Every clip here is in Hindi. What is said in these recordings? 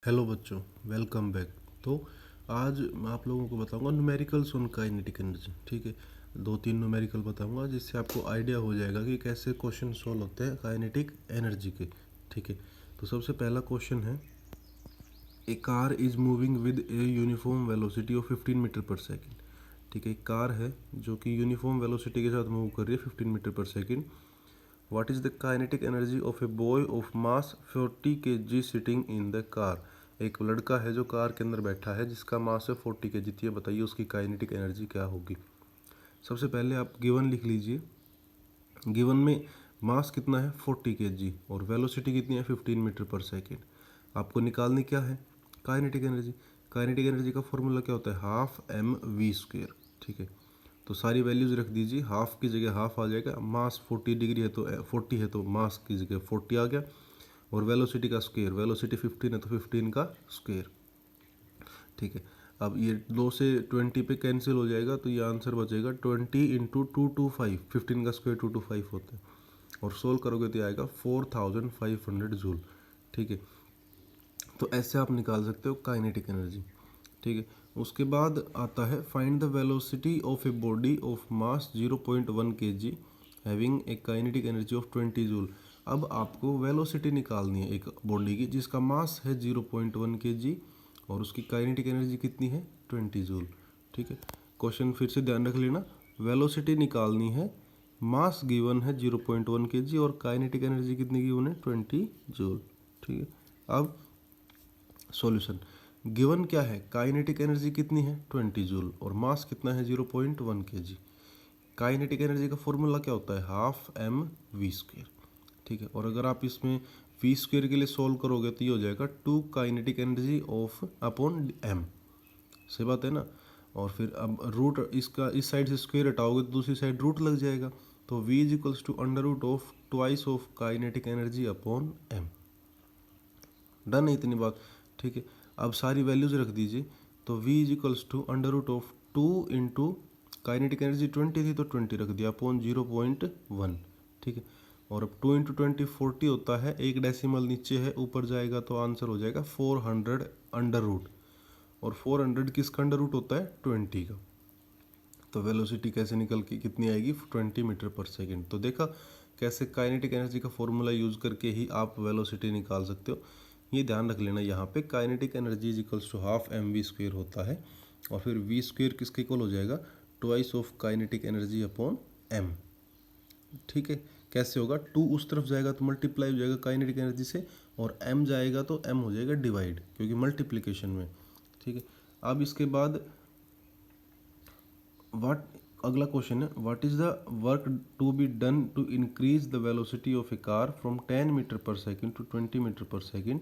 हेलो बच्चों, वेलकम बैक। तो आज मैं आप लोगों को बताऊंगा न्यूमेरिकल्स ऑन काइनेटिक एनर्जी। ठीक है, दो तीन न्यूमेरिकल बताऊंगा जिससे आपको आइडिया हो जाएगा कि कैसे क्वेश्चन सॉल्व होते हैं काइनेटिक एनर्जी के। ठीक है, तो सबसे पहला क्वेश्चन है, a car is moving with a uniform velocity of 15 metre per second. ठीक है, एक कार है जो कि यूनिफॉर्म वेलोसिटी के साथ मूव कर रही है 15 metre per second. What is the kinetic energy of a boy of mass 40 kg sitting in the car? एक लड़का है जो कार के अंदर बैठा है जिसका मास है 40 kg। ये बताइए उसकी काइनेटिक एनर्जी क्या होगी। सबसे पहले आप गिवन लिख लीजिए। गिवन में मास कितना है 40 kg और वेलोसिटी कितनी है 15 मीटर पर सेकेंड। आपको निकालनी क्या है काइनेटिक एनर्जी। काइनेटिक एनर्जी का फॉर्मूला क्या होता है, हाफ एम वी स्क्वेयर। ठीक है, तो सारी वैल्यूज रख दीजिए। हाफ की जगह हाफ आ जाएगा, मास 40 डिग्री है तो 40 है तो मास की जगह 40 आ गया, और वेलोसिटी का स्क्वायर, वेलोसिटी 15 है तो 15 का स्क्वायर। ठीक है, अब ये 2 से 20 पे कैंसिल हो जाएगा तो ये आंसर बचेगा 20 इंटू 225। 15 का स्क्वायर 225 होता है, और सोल्व करोगे तो आएगा 4500 जूल। ठीक है, तो ऐसे आप निकाल सकते हो काइनेटिक एनर्जी। ठीक है, उसके बाद आता है find the velocity of a body of mass 0.1 kg having a kinetic energy of 20 joule. अब आपको वेलोसिटी निकालनी है एक बॉडी की जिसका मास है 0.1 kg और उसकी काइनेटिक एनर्जी कितनी है 20 जूल। ठीक है, क्वेश्चन फिर से ध्यान रख लेना, वेलोसिटी निकालनी है, मास गिवन है 0.1 kg और काइनेटिक एनर्जी कितनी गिवन है 20 जूल। ठीक है, अब सॉल्यूशन। गिवन क्या है, काइनेटिक एनर्जी कितनी है 20 जूल और मास कितना है 0.1 kg। काइनेटिक एनर्जी का फॉर्मूला क्या होता है, हाफ एम वी स्क्वेयर। ठीक है, और अगर आप इसमें वी स्क्वेयर के लिए सॉल्व करोगे तो ये हो जाएगा 2 kinetic energy of upon M. सही बात है ना। और फिर अब रूट इसका इस साइड से स्क्वेयर हटाओगे तो दूसरी साइड रूट लग जाएगा, तो v is equals to under root of twice of kinetic energy upon M. Done है इतनी बात। ठीक है, अब सारी वैल्यूज रख दीजिए, तो v is equals to under root of 2 into kinetic energy 20 थी तो 20 रख दिया अपॉन 0.1। ठीक है, और अब 2 इंटू 20 40 होता है, एक डेसिमल नीचे है, ऊपर जाएगा तो आंसर हो जाएगा 400 अंडर रूट, और 400 किसका अंडर रूट होता है 20 का। तो वेलोसिटी कैसे निकल के कितनी आएगी 20 मीटर पर सेकेंड। तो देखा कैसे काइनेटिक एनर्जी का फॉर्मूला यूज करके ही आप वेलोसिटी निकाल सकते हो। ये ध्यान रख लेना, यहाँ पे kinetic energy is equals to half m v square होता है, और फिर वी स्क्वेयर किसके इक्वल हो जाएगा, twice of kinetic energy upon m. ठीक है, कैसे होगा, 2 उस तरफ जाएगा तो मल्टीप्लाई हो जाएगा काइनेटिक एनर्जी से, और m जाएगा तो m हो जाएगा डिवाइड, क्योंकि मल्टीप्लिकेशन में। ठीक है, अब इसके बाद व्हाट, अगला क्वेश्चन है, what is the work to be done to increase the velocity of a car from 10 meter per second to 20 meter per second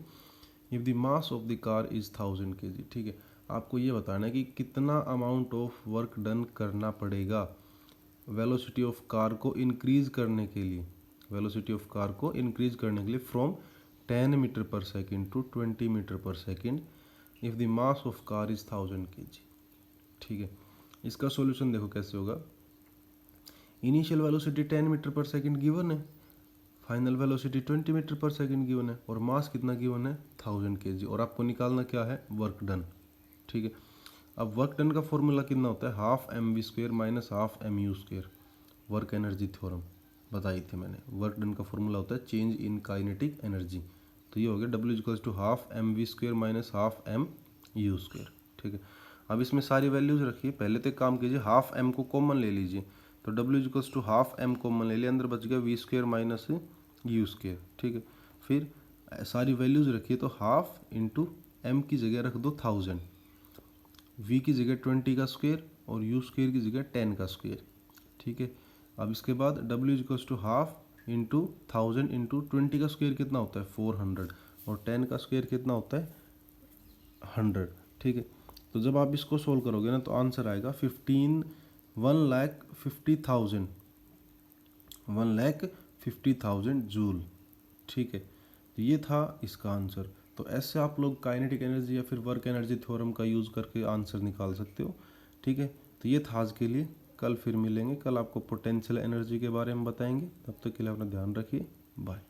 if the mass of the car is 1000 kg। ठीक है, आपको ये बताना है कि कितना अमाउंट ऑफ वर्क डन करना पड़ेगा वेलोसिटी ऑफ कार को इंक्रीज करने के लिए, वेलोसिटी ऑफ कार को इंक्रीज करने के लिए from 10 meter per second to 20 meter per second if the mass of car is 1000 kg। ठीक है, इसका सॉल्यूशन देखो कैसे होगा। Initial velocity 10 meter per second given है, final velocity 20 meter per second given है, और मास कितना गिवन है 1000 kg, और आपको निकालना क्या है वर्क डन। ठीक है, अब वर्क डन का फॉर्मूला कितना होता है, half m v square minus half m u square. Work energy theorem बताई थी मैंने, वर्क डन का फॉर्मूला होता है चेंज इन काइनेटिक एनर्जी। तो ये हो गया W equals to half m v square minus half m u square. ठीक है, अब इसमें सारी वैल्यूज रखिए। पहले तो एक काम कीजिए, हाफ एम को कॉमन ले लीजिए, तो W equals to half m common ले लिया, अंदर बच गया v square minus u square. ठीक है, फिर सारी वैल्यूज रखिए, तो हाफ इंटू एम की जगह रख दो 1000, वी की जगह 20 का स्क्वेयर और यू स्क्वेयर की जगह 10 का स्क्वेयर। ठीक है, अब इसके बाद W equals to half into 1000 into 20 का स्क्वेयर कितना होता है 400, और 10 का स्क्वेयर कितना होता है 100। ठीक है, तो जब आप इसको सोल्व करोगे ना तो आंसर आएगा 1,50,000 जूल। ठीक है, तो ये था इसका आंसर। तो ऐसे आप लोग काइनेटिक एनर्जी या फिर वर्क एनर्जी थ्योरम का यूज़ करके आंसर निकाल सकते हो। ठीक है, तो ये था आज के लिए, कल फिर मिलेंगे। कल आपको पोटेंशियल एनर्जी के बारे में बताएंगे, तब तक के लिए अपना ध्यान रखिए, बाय।